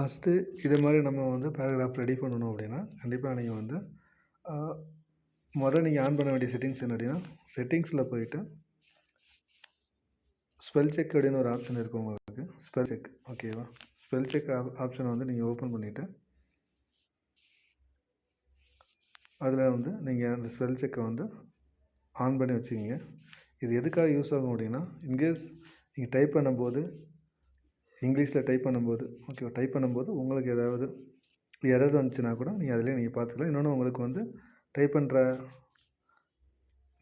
First இது மாதிரி நம்ம வந்து பேராகிராஃப் ரெடி பண்ணணும் அப்படின்னா கண்டிப்பாக நீங்கள் வந்து முதல்ல நீங்கள் ஆன் பண்ண வேண்டிய செட்டிங்ஸ் என்ன அப்படின்னா செட்டிங்ஸில் போயிட்டு ஸ்பெல் செக் அப்படின்னு ஒரு ஆப்ஷன் இருக்கும் உங்களுக்கு. ஸ்பெல் செக் ஓகேவா. ஸ்பெல் செக் ஆப்ஷனை வந்து நீங்கள் ஓப்பன் பண்ணிவிட்டு அதில் வந்து நீங்கள் அந்த ஸ்பெல் செக்கை வந்து ஆன் பண்ணி வச்சுக்கிங்க. இது எதுக்காக யூஸ் ஆகும் அப்படின்னா இன்கேஸ் நீங்கள் டைப் பண்ணும்போது இங்கிலீஷில் டைப் பண்ணும்போது ஓகேவா, டைப் பண்ணும்போது உங்களுக்கு ஏதாவது எரர் வந்துச்சுன்னா கூட நீங்கள் அதிலே நீங்கள் பார்த்துக்கலாம். இன்னொன்று உங்களுக்கு வந்து டைப் பண்ணுற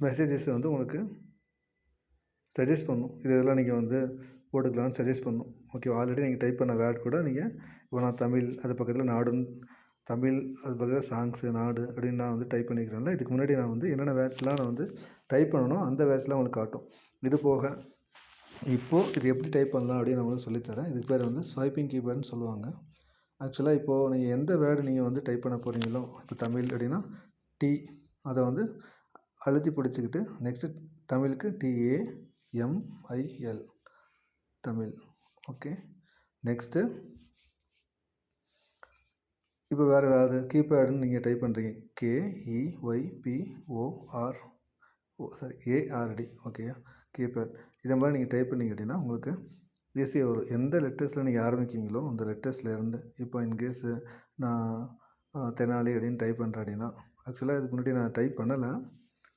மெசேஜஸ் வந்து உங்களுக்கு சஜஸ்ட் பண்ணும். இதெல்லாம் நீங்கள் வந்து போட்டுக்கலாம்னு சஜஸ்ட் பண்ணும். ஓகே, ஆல்ரெடி நீங்கள் டைப் பண்ண வேர்ட் கூட நீங்கள் இப்போ நான் தமிழ் அது பக்கத்தில் நாடுன்னு தமிழ் அது பக்கத்தில் சாங்ஸு நாடு அப்படின்னு நான் வந்து டைப் பண்ணிக்கிறேன்ல. இதுக்கு முன்னாடி நான் வந்து என்னென்ன வேர்ட்ஸ்லாம் நான் வந்து டைப் பண்ணணும் அந்த வேர்ட்ஸ்லாம் உங்களுக்கு காட்டும். இது போக இப்போது இது எப்படி டைப் பண்ணலாம் அப்படின்னு நான் வந்து சொல்லித்தரேன். இதுக்கு பேர் வந்து ஸ்வைப்பிங் கீபேர்டுன்னு சொல்லுவாங்க. ஆக்சுவலாக இப்போது நீங்கள் எந்த வேர்டு நீங்கள் வந்து டைப் பண்ண போகிறீங்களோ, இப்போ தமிழ் அப்படின்னா டி அதை வந்து அழுத்தி பிடிச்சிக்கிட்டு நெக்ஸ்ட்டு தமிழுக்கு TAMIL தமிழ். ஓகே, நெக்ஸ்ட்டு இப்போ வேறு ஏதாவது கீபேடுன்னு நீங்கள் டைப் பண்ணுறீங்க KEYPORARD ஓகேயா, கீபேட் இதை மாதிரி நீங்கள் டைப் பண்ணிங்க அப்படின்னா உங்களுக்கு ஈஸியாக வரும். எந்த லெட்டர்ஸில் நீங்கள் ஆரம்பிக்கிங்களோ அந்த லெட்டர்ஸ்லேருந்து இப்போ இன்கேஸு நான் தெனாலி அப்படின்னு டைப் பண்ணுறேன் அப்படின்னா ஆக்சுவலாக இதுக்கு முன்னாடி நான் டைப் பண்ணலை,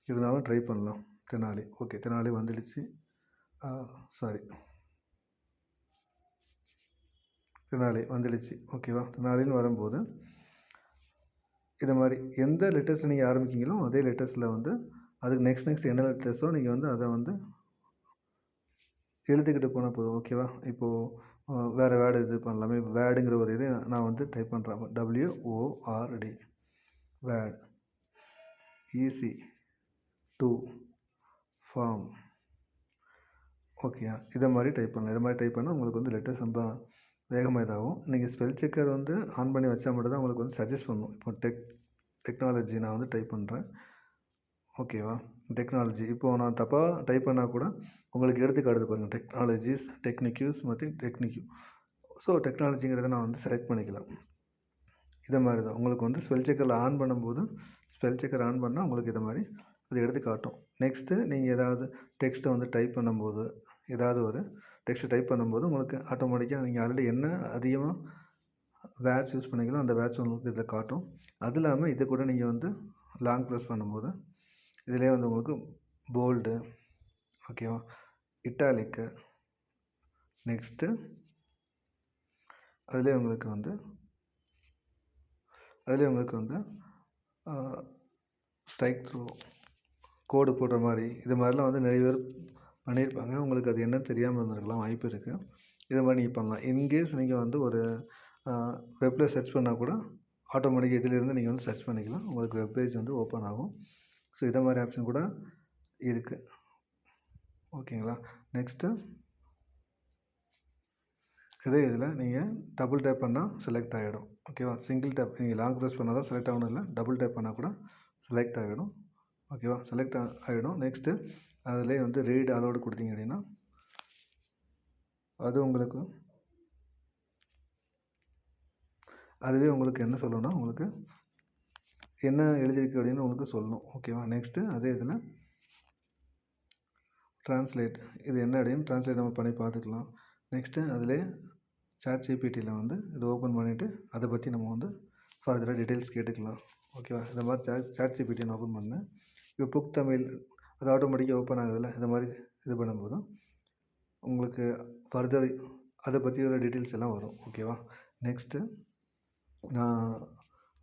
இருந்தாலும் ட்ரை பண்ணலாம். தெனாலி ஓகே, தெனாலி வந்துடுச்சு. சாரி, தெனாலி வந்துடுச்சு ஓகேவா. தெனாலின்னு வரும்போது இது மாதிரி எந்த லெட்டர்ஸில் நீங்கள் ஆரம்பிக்கிங்களோ அதே லெட்டர்ஸில் வந்து அதுக்கு நெக்ஸ்ட் என்ன லெட்டர்ஸோ நீங்கள் வந்து அதை வந்து எழுதிக்கிட்டு போனால் போதும் ஓகேவா. இப்போது வேறு வேர்டு இது பண்ணலாமே. வேர்டுங்கிற ஒரு இது நான் வந்து டைப் பண்ணுறேன். WORD word easy to form ஓகேயா. இதை மாதிரி டைப் பண்ணலாம். இதை மாதிரி டைப் பண்ணால் உங்களுக்கு வந்து லெட்டர்ஸ் ரொம்ப வேகமாக இதாகும். நீங்கள் ஸ்பெல் செக்கர் வந்து ஆன் பண்ணி வச்சா மட்டும் தான் உங்களுக்கு வந்து சஜஸ்ட் பண்ணும். இப்போ டெக்னாலஜி நான் வந்து டைப் பண்ணுறேன் ஓகேவா. டெக்னாலஜி இப்போது நான் தப்பாக டைப் பண்ணால் கூட உங்களுக்கு எடுத்துக்காட்டு பாருங்கள். டெக்னாலஜிஸ், டெக்னிக்யூஸ் மற்றும் டெக்னிக்யூ. ஸோ டெக்னாலஜிங்கிறத நான் வந்து செலக்ட் பண்ணிக்கலாம். இதை மாதிரி தான் உங்களுக்கு வந்து ஸ்பெல் செக்கரில் ஆன் பண்ணும்போது ஸ்பெல் செக்கர் ஆன் பண்ணால் உங்களுக்கு இதை மாதிரி அது எடுத்து காட்டும். நெக்ஸ்ட்டு நீங்கள் ஏதாவது டெக்ஸ்ட்டை வந்து டைப் பண்ணும்போது ஏதாவது ஒரு டெக்ஸ்ட்டை டைப் பண்ணும்போது உங்களுக்கு ஆட்டோமேட்டிக்காக நீங்கள் ஆல்ரெடி என்ன அதிகமாக வேர்ட்ஸ் யூஸ் பண்ணிக்கலாம் அந்த வேர்ட்ஸ் உங்களுக்கு இதில் காட்டும். அது இல்லாமல் இதை கூட நீங்கள் வந்து லாங் ப்ரெஸ் பண்ணும்போது இதிலே வந்து உங்களுக்கு போல்டு ஓகேவா, இட்டாலிக்கு நெக்ஸ்ட்டு அதிலே உங்களுக்கு வந்து ஸ்ட்ரைக் த்ரூ கோடு போடுற மாதிரி இது மாதிரிலாம் வந்து நிறைய பேர் பண்ணியிருப்பாங்க. உங்களுக்கு அது என்னன்னு தெரியாமல் இருந்திருக்கலாம், வாய்ப்பு இருக்குது. இதை மாதிரி நீங்கள் பண்ணலாம். இன்கேஸ் நீங்கள் வந்து ஒரு வெப்பில் சர்ச் பண்ணால் கூட ஆட்டோமேட்டிக்காக இதிலேருந்து நீங்கள் வந்து சர்ச் பண்ணிக்கலாம். உங்களுக்கு வெப் பேஜ் வந்து ஓப்பன் ஆகும். ஸோ இதை மாதிரி ஆப்ஷன் கூட இருக்குது ஓகேங்களா. நெக்ஸ்ட்டு இதில் நீங்கள் டபுள் டேப் பண்ணால் செலக்ட் ஆகிடும் ஓகேவா. சிங்கிள் டேப் நீங்கள் லாங் ப்ரெஸ் பண்ணால் தான் செலக்ட் ஆகணும், இல்லை டபுள் டேப் பண்ணால் கூட செலக்ட் ஆகிடும் ஓகேவா. செலக்ட் ஆகிடும். நெக்ஸ்ட்டு அதிலே வந்து ரீட் அலோடு கொடுத்தீங்க அப்படின்னா அதுவே உங்களுக்கு என்ன சொல்லணும்னா உங்களுக்கு என்ன எழுதியிருக்கு அப்படின்னு உங்களுக்கு சொல்லணும் ஓகேவா. நெக்ஸ்ட்டு அதே இதில் ட்ரான்ஸ்லேட் இது என்ன அப்படின்னு ட்ரான்ஸ்லேட் நம்ம பண்ணி பார்த்துக்கலாம். நெக்ஸ்ட்டு அதிலே ChatGPTயில் வந்து இது ஓப்பன் பண்ணிவிட்டு அதை பற்றி நம்ம வந்து ஃபர்தராக டீட்டெயில்ஸ் கேட்டுக்கலாம் ஓகேவா. இந்த மாதிரி ChatGPT ஓப்பன் பண்ணேன். இப்போ புக் தமிழ் அது ஆட்டோமேட்டிக்காக ஓப்பன் ஆகுதில்ல. இந்த மாதிரி இது பண்ணும்போதும் உங்களுக்கு ஃபர்தர் அதை பற்றி ஒரு டீட்டெயில்ஸ் எல்லாம் வரும் ஓகேவா. நெக்ஸ்ட்டு நான்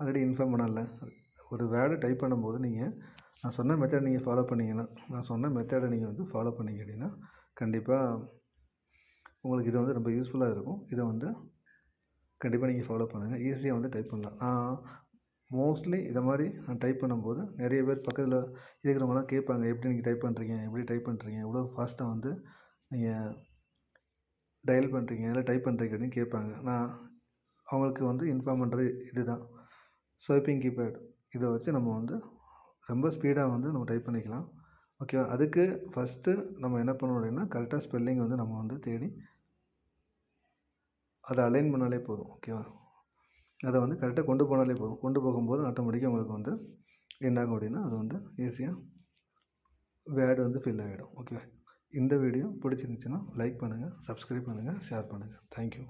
ஆல்ரெடி இன்ஃபார்ம் பண்ணல, ஒரு வேர்டை டைப் பண்ணும்போது நான் சொன்ன மெத்தட் நீங்கள் ஃபாலோ பண்ணிங்கன்னா வந்து ஃபாலோ பண்ணிங்க அப்படின்னா கண்டிப்பாக உங்களுக்கு இது வந்து ரொம்ப யூஸ்ஃபுல்லாக இருக்கும். இதை வந்து கண்டிப்பாக நீங்கள் ஃபாலோ பண்ணுங்கள். ஈஸியாக வந்து டைப் பண்ணலாம். நான் மோஸ்ட்லி இதை மாதிரி நான் டைப் பண்ணும்போது நிறைய பேர் பக்கத்தில் இருக்கிறவங்களாம் கேட்பாங்க, எப்படி நீங்கள் டைப் பண்ணுறீங்க, எவ்வளோ ஃபாஸ்ட்டாக வந்து நீங்கள் டயல் பண்ணுறீங்க இல்லை டைப் பண்ணுறீங்க அப்படின்னு கேட்பாங்க. நான் அவங்களுக்கு வந்து இன்ஃபார்ம் பண்ணுறது இதுதான், ஸ்வைப்பிங் கீபேட் இதை வச்சு நம்ம வந்து ரொம்ப ஸ்பீடாக வந்து நம்ம டைப் பண்ணிக்கலாம் ஓகேவா. அதுக்கு ஃபஸ்ட்டு நம்ம என்ன பண்ணணும் அப்படின்னா கரெக்டாக ஸ்பெல்லிங் வந்து நம்ம வந்து தேடி அதை அலைன் பண்ணாலே போதும். ஓகேவா? அதை வந்து கரெக்டாக கொண்டு போனாலே போதும். கொண்டு போகும்போது ஆட்டோமேட்டிக்காக உங்களுக்கு வந்து என்னாகும் அப்படின்னா அது வந்து ஈஸியாக வேர்டு வந்து ஃபில் ஆகிடும். ஓகேவா? இந்த வீடியோ பிடிச்சிருந்துச்சுன்னா லைக் பண்ணுங்கள், சப்ஸ்கிரைப் பண்ணுங்கள், ஷேர் பண்ணுங்கள். தேங்க்யூ.